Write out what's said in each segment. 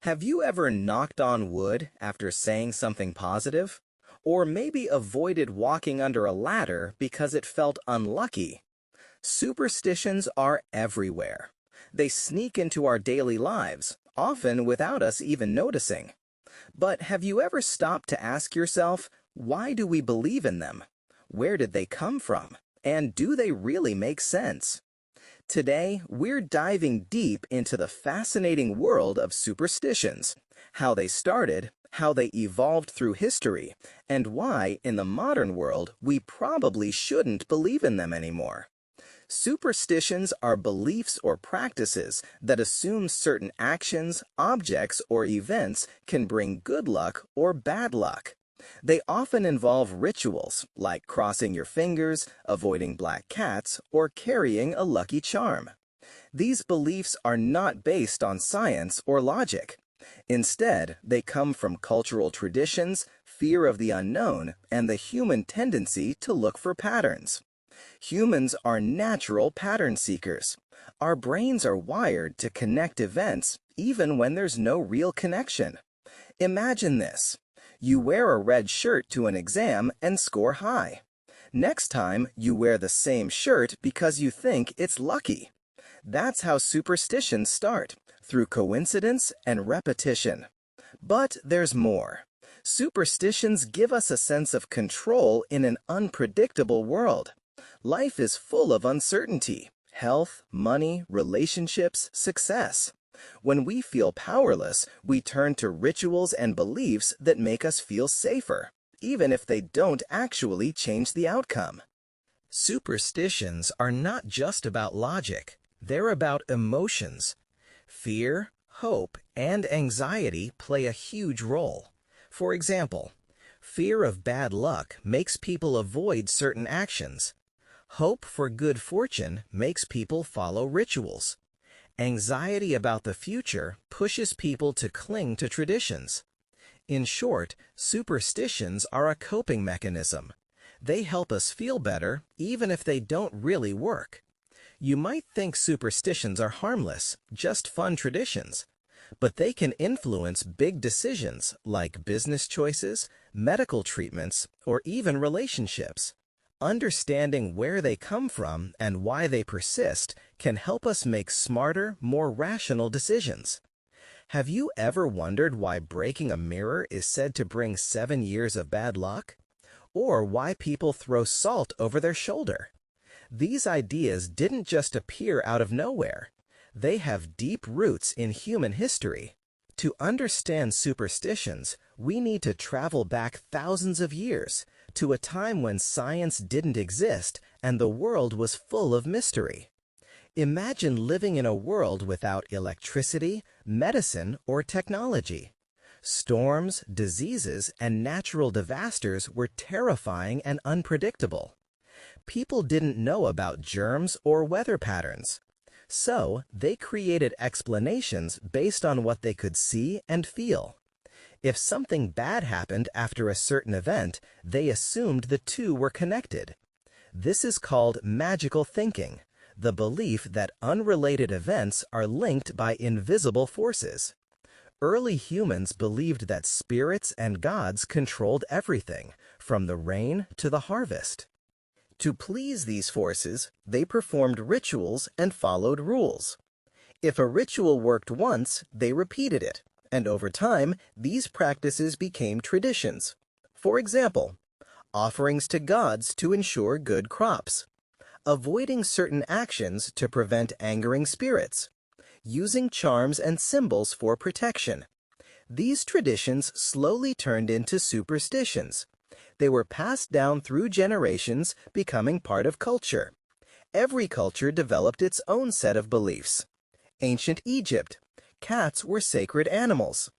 Have you ever knocked on wood after saying something positive? Or maybe avoided walking under a ladder because it felt unlucky? Superstitions are everywhere. They sneak into our daily lives, often without us even noticing. But have you ever stopped to ask yourself, why do we believe in them? Where did they come from? And do they really make sense? Today, we're diving deep into the fascinating world of superstitions, how they started, how they evolved through history, and why, in the modern world, we probably shouldn't believe in them anymore. Superstitions are beliefs or practices that assume certain actions, objects, or events can bring good luck or bad luck. They often involve rituals, like crossing your fingers, avoiding black cats, or carrying a lucky charm. These beliefs are not based on science or logic. Instead, they come from cultural traditions, fear of the unknown, and the human tendency to look for patterns. Humans are natural pattern seekers. Our brains are wired to connect events even when there's no real connection. Imagine this. You wear a red shirt to an exam and score high. Next time, you wear the same shirt because you think it's lucky. That's how superstitions start, through coincidence and repetition. But there's more. Superstitions give us a sense of control in an unpredictable world. Life is full of uncertainty: health, money, relationships, success. When we feel powerless, we turn to rituals and beliefs that make us feel safer, even if they don't actually change the outcome. Superstitions are not just about logic. They're about emotions. Fear, hope, and anxiety play a huge role. For example, fear of bad luck makes people avoid certain actions. Hope for good fortune makes people follow rituals. Anxiety about the future pushes people to cling to traditions. In short, superstitions are a coping mechanism. They help us feel better even if they don't really work. You might think superstitions are harmless, just fun traditions. But they can influence big decisions like business choices, medical treatments, or even relationships. Understanding where they come from and why they persist can help us make smarter, more rational decisions. Have you ever wondered why breaking a mirror is said to bring 7 years of bad luck? Or why people throw salt over their shoulder? These ideas didn't just appear out of nowhere. They have deep roots in human history. To understand superstitions, we need to travel back thousands of years, to a time when science didn't exist and the world was full of mystery. Imagine living in a world without electricity, medicine, or technology. Storms, diseases, and natural disasters were terrifying and unpredictable. People didn't know about germs or weather patterns. So, they created explanations based on what they could see and feel. If something bad happened after a certain event, they assumed the two were connected. This is called magical thinking, the belief that unrelated events are linked by invisible forces. Early humans believed that spirits and gods controlled everything, from the rain to the harvest. To please these forces, they performed rituals and followed rules. If a ritual worked once, they repeated it, and over time, these practices became traditions. For example, offerings to gods to ensure good crops, avoiding certain actions to prevent angering spirits, using charms and symbols for protection. These traditions slowly turned into superstitions. They were passed down through generations, becoming part of culture. Every culture developed its own set of beliefs. Ancient Egypt. Cats were sacred animals.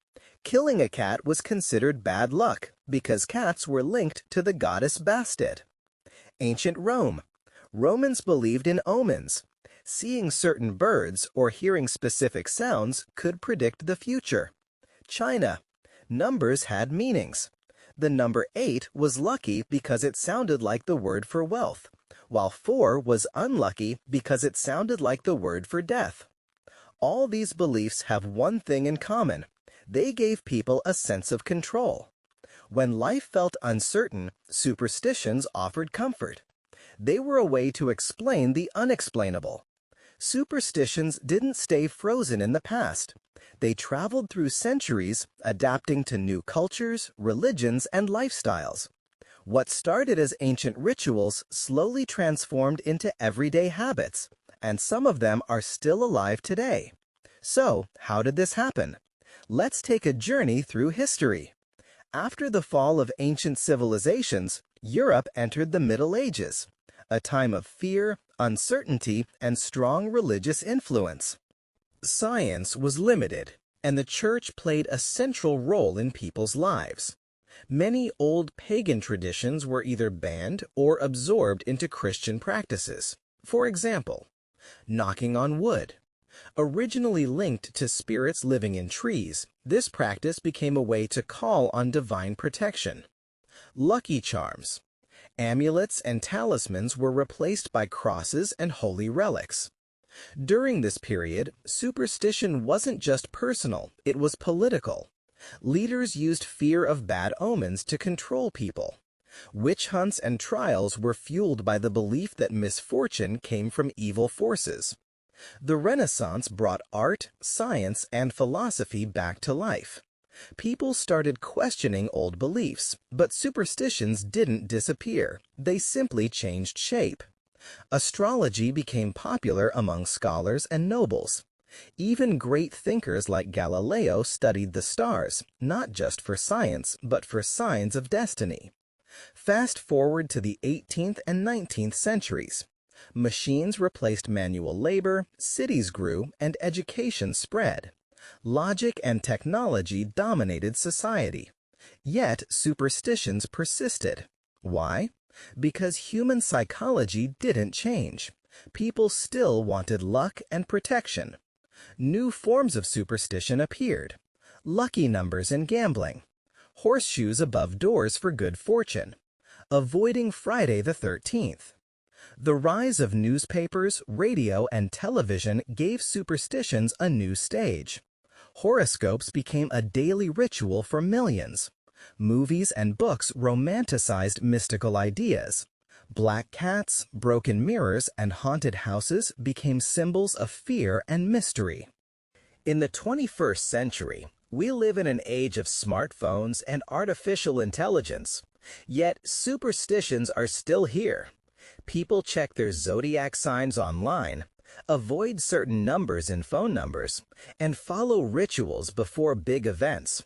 Killing a cat was considered bad luck because cats were linked to the goddess Bastet. Ancient Rome. Romans believed in omens. Seeing certain birds or hearing specific sounds could predict the future. China. Numbers had meanings. The number 8 was lucky because it sounded like the word for wealth, while 4 was unlucky because it sounded like the word for death. All these beliefs have one thing in common. They gave people a sense of control. When life felt uncertain, superstitions offered comfort. They were a way to explain the unexplainable. Superstitions didn't stay frozen in the past. They traveled through centuries, adapting to new cultures, religions, and lifestyles. What started as ancient rituals slowly transformed into everyday habits, and some of them are still alive today. So, how did this happen? Let's take a journey through history. After the fall of ancient civilizations, Europe entered the Middle Ages, a time of fear, uncertainty, and strong religious influence. Science was limited, and the church played a central role in people's lives. Many old pagan traditions were either banned or absorbed into Christian practices. For example, knocking on wood. Originally linked to spirits living in trees, this practice became a way to call on divine protection. Lucky charms. Amulets and talismans were replaced by crosses and holy relics. During this period, superstition wasn't just personal, it was political. Leaders used fear of bad omens to control people. Witch hunts and trials were fueled by the belief that misfortune came from evil forces. The Renaissance brought art, science, and philosophy back to life. People started questioning old beliefs, but superstitions didn't disappear. They simply changed shape. Astrology became popular among scholars and nobles. Even great thinkers like Galileo studied the stars, not just for science, but for signs of destiny. Fast forward to the 18th and 19th centuries. Machines replaced manual labor, cities grew, and education spread. Logic and technology dominated society. Yet superstitions persisted. Why? Because human psychology didn't change. People still wanted luck and protection. New forms of superstition appeared. Lucky numbers in gambling. Horseshoes above doors for good fortune. Avoiding Friday the 13th. The rise of newspapers, radio, and television gave superstitions a new stage. Horoscopes became a daily ritual for millions. Movies and books romanticized mystical ideas. Black cats, broken mirrors, and haunted houses became symbols of fear and mystery. In the 21st century, we live in an age of smartphones and artificial intelligence. Yet superstitions are still here. People check their zodiac signs online, avoid certain numbers in phone numbers, and follow rituals before big events.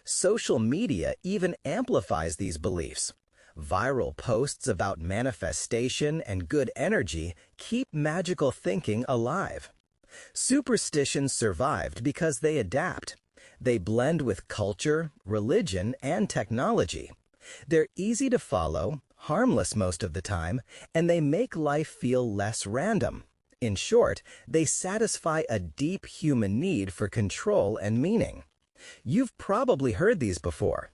Social media even amplifies these beliefs. Viral posts about manifestation and good energy keep magical thinking alive. Superstitions survived because they adapt. They blend with culture, religion, and technology. They're easy to follow, harmless most of the time, and they make life feel less random. In short, they satisfy a deep human need for control and meaning. You've probably heard these before.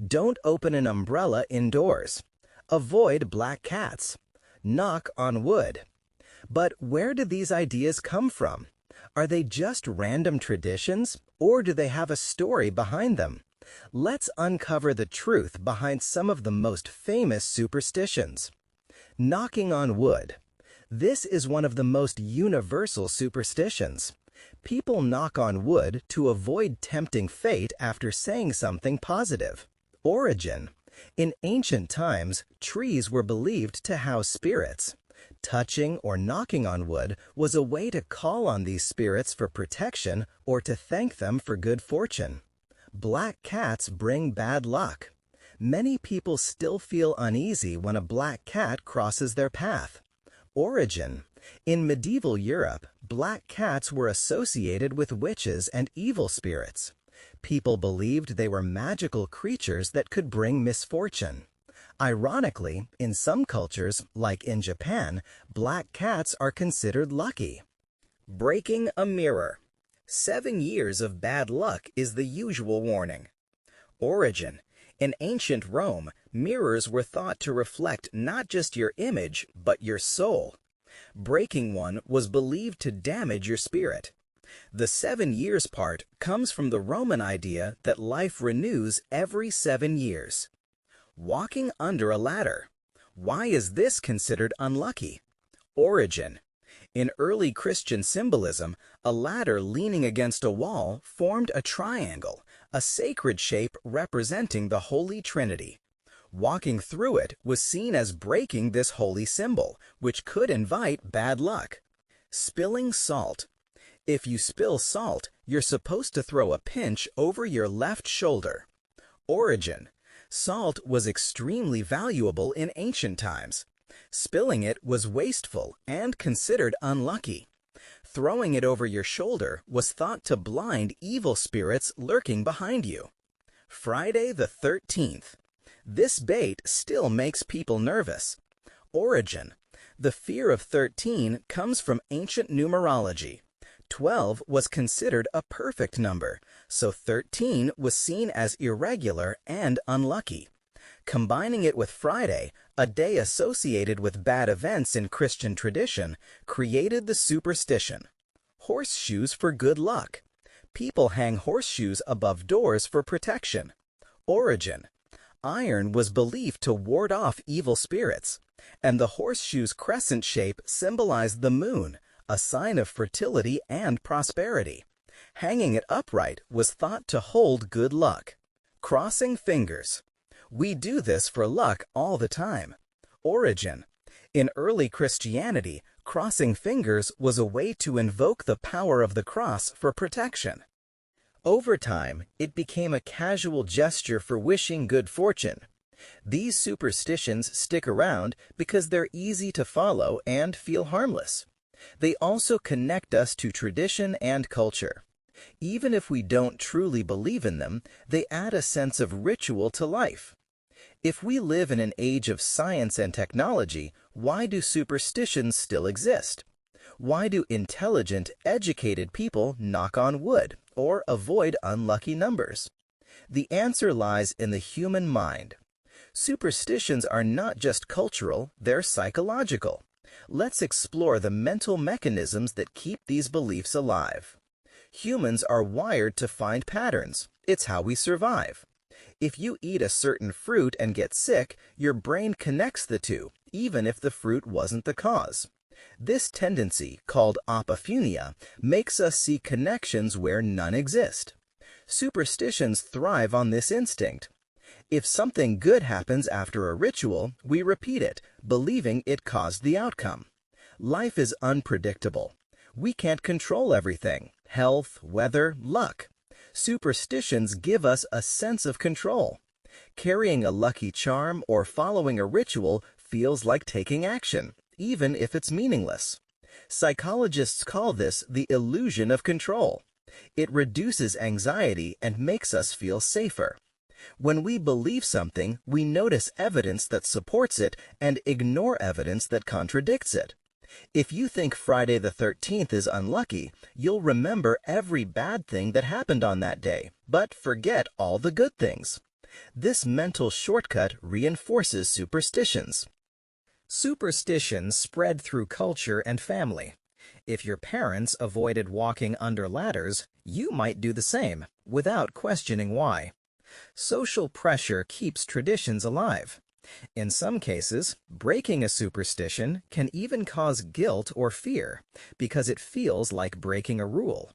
Don't open an umbrella indoors. Avoid black cats. Knock on wood. But where do these ideas come from? Are they just random traditions, or do they have a story behind them? Let's uncover the truth behind some of the most famous superstitions. Knocking on wood. This is one of the most universal superstitions. People knock on wood to avoid tempting fate after saying something positive. Origin. In ancient times, trees were believed to house spirits. Touching or knocking on wood was a way to call on these spirits for protection or to thank them for good fortune. Black cats bring bad luck. Many people still feel uneasy when a black cat crosses their path. Origin. In medieval Europe, black cats were associated with witches and evil spirits. People believed they were magical creatures that could bring misfortune. Ironically, in some cultures, like in Japan, black cats are considered lucky. Breaking a mirror. 7 years of bad luck is the usual warning. Origin. In ancient Rome, mirrors were thought to reflect not just your image, but your soul. Breaking one was believed to damage your spirit. The 7 years part comes from the Roman idea that life renews every 7 years. Walking under a ladder. Why is this considered unlucky? Origin. In early Christian symbolism, a ladder leaning against a wall formed a triangle, a sacred shape representing the Holy Trinity. Walking through it was seen as breaking this holy symbol, which could invite bad luck. Spilling salt. If you spill salt, you're supposed to throw a pinch over your left shoulder. Origin. Salt was extremely valuable in ancient times. Spilling it was wasteful and considered unlucky. Throwing it over your shoulder was thought to blind evil spirits lurking behind you. Friday the 13th. This bait still makes people nervous. Origin. The fear of 13 comes from ancient numerology. 12 was considered a perfect number, so 13 was seen as irregular and unlucky. Combining it with Friday, a day associated with bad events in Christian tradition, created the superstition. Horseshoes for good luck. People hang horseshoes above doors for protection. Origin. Iron was believed to ward off evil spirits, and the horseshoe's crescent shape symbolized the moon, a sign of fertility and prosperity. Hanging it upright was thought to hold good luck. Crossing fingers. We do this for luck all the time. Origin. In early Christianity, crossing fingers was a way to invoke the power of the cross for protection. Over time, it became a casual gesture for wishing good fortune. These superstitions stick around because they're easy to follow and feel harmless. They also connect us to tradition and culture. Even if we don't truly believe in them, they add a sense of ritual to life. If we live in an age of science and technology, why do superstitions still exist? Why do intelligent, educated people knock on wood or avoid unlucky numbers? The answer lies in the human mind. Superstitions are not just cultural, they're psychological. Let's explore the mental mechanisms that keep these beliefs alive. Humans are wired to find patterns. It's how we survive. If you eat a certain fruit and get sick, your brain connects the two, even if the fruit wasn't the cause. This tendency, called apophunia, makes us see connections where none exist. Superstitions thrive on this instinct. If something good happens after a ritual, we repeat it, believing it caused the outcome. Life is unpredictable. We can't control everything: health, weather, luck. Superstitions give us a sense of control. Carrying a lucky charm or following a ritual feels like taking action, even if it's meaningless. Psychologists call this the illusion of control. It reduces anxiety and makes us feel safer. When we believe something, we notice evidence that supports it and ignore evidence that contradicts it. If you think Friday the 13th is unlucky, you'll remember every bad thing that happened on that day, but forget all the good things. This mental shortcut reinforces superstitions. Superstitions spread through culture and family. If your parents avoided walking under ladders, you might do the same, without questioning why. Social pressure keeps traditions alive. In some cases, breaking a superstition can even cause guilt or fear, because it feels like breaking a rule.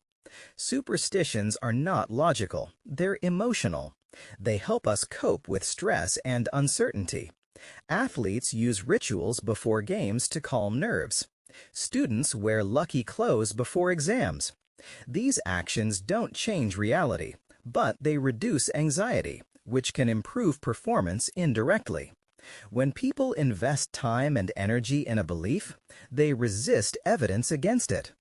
Superstitions are not logical, they're emotional. They help us cope with stress and uncertainty. Athletes use rituals before games to calm nerves. Students wear lucky clothes before exams. These actions don't change reality, but they reduce anxiety, which can improve performance indirectly. When people invest time and energy in a belief, they resist evidence against it.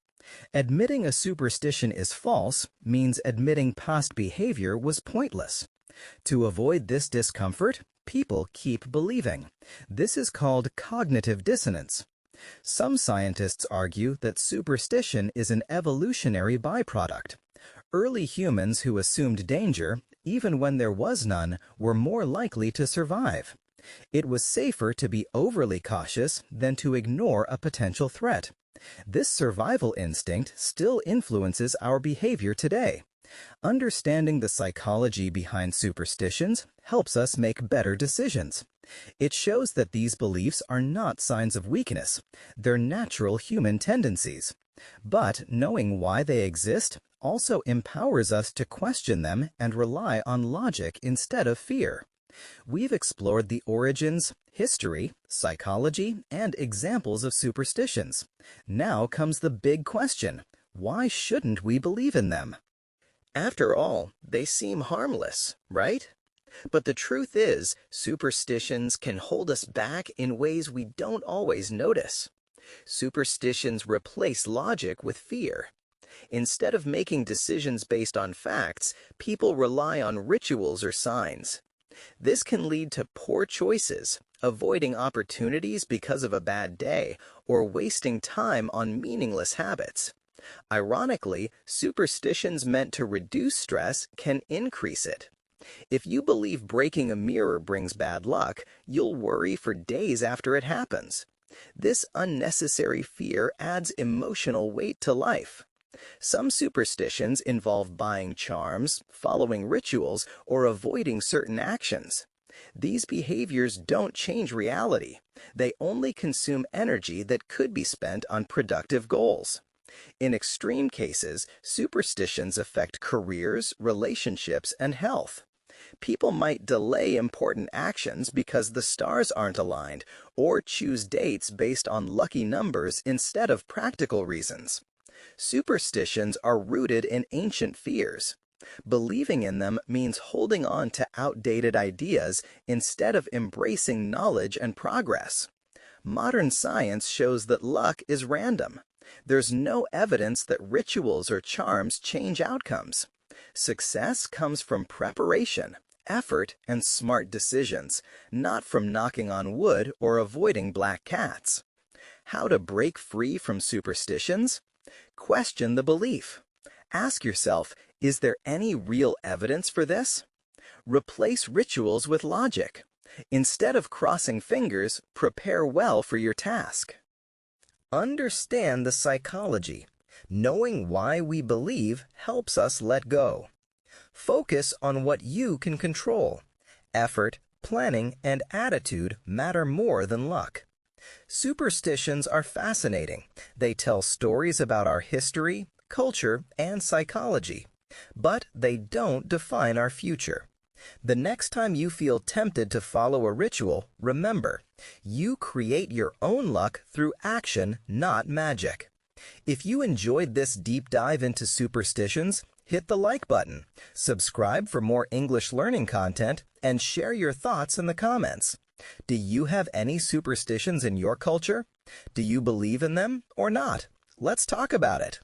Admitting a superstition is false means admitting past behavior was pointless. To avoid this discomfort, people keep believing. This is called cognitive dissonance. Some scientists argue that superstition is an evolutionary byproduct. Early humans who assumed danger, even when there was none, were more likely to survive. It was safer to be overly cautious than to ignore a potential threat. This survival instinct still influences our behavior today. Understanding the psychology behind superstitions helps us make better decisions. It shows that these beliefs are not signs of weakness. They're natural human tendencies. But knowing why they exist also empowers us to question them and rely on logic instead of fear. We've explored the origins, history, psychology, and examples of superstitions. Now comes the big question: why shouldn't we believe in them? After all, they seem harmless, right? But the truth is, superstitions can hold us back in ways we don't always notice. Superstitions replace logic with fear. Instead of making decisions based on facts, people rely on rituals or signs. This can lead to poor choices, avoiding opportunities because of a bad day, or wasting time on meaningless habits. Ironically, superstitions meant to reduce stress can increase it. If you believe breaking a mirror brings bad luck, you'll worry for days after it happens. This unnecessary fear adds emotional weight to life. Some superstitions involve buying charms, following rituals, or avoiding certain actions. These behaviors don't change reality. They only consume energy that could be spent on productive goals. In extreme cases, superstitions affect careers, relationships, and health. People might delay important actions because the stars aren't aligned, or choose dates based on lucky numbers instead of practical reasons. Superstitions are rooted in ancient fears. Believing in them means holding on to outdated ideas instead of embracing knowledge and progress. Modern science shows that luck is random. There's no evidence that rituals or charms change outcomes. Success comes from preparation, effort, and smart decisions, not from knocking on wood or avoiding black cats. How to break free from superstitions? Question the belief. Ask yourself, is there any real evidence for this? Replace rituals with logic. Instead of crossing fingers, prepare well for your task. Understand the psychology. Knowing why we believe helps us let go. Focus on what you can control. Effort, planning, and attitude matter more than luck. Superstitions are fascinating. They tell stories about our history, culture, and psychology. But they don't define our future. The next time you feel tempted to follow a ritual, remember, you create your own luck through action, not magic. If you enjoyed this deep dive into superstitions, hit the like button, subscribe for more English learning content, and share your thoughts in the comments. Do you have any superstitions in your culture? Do you believe in them or not? Let's talk about it.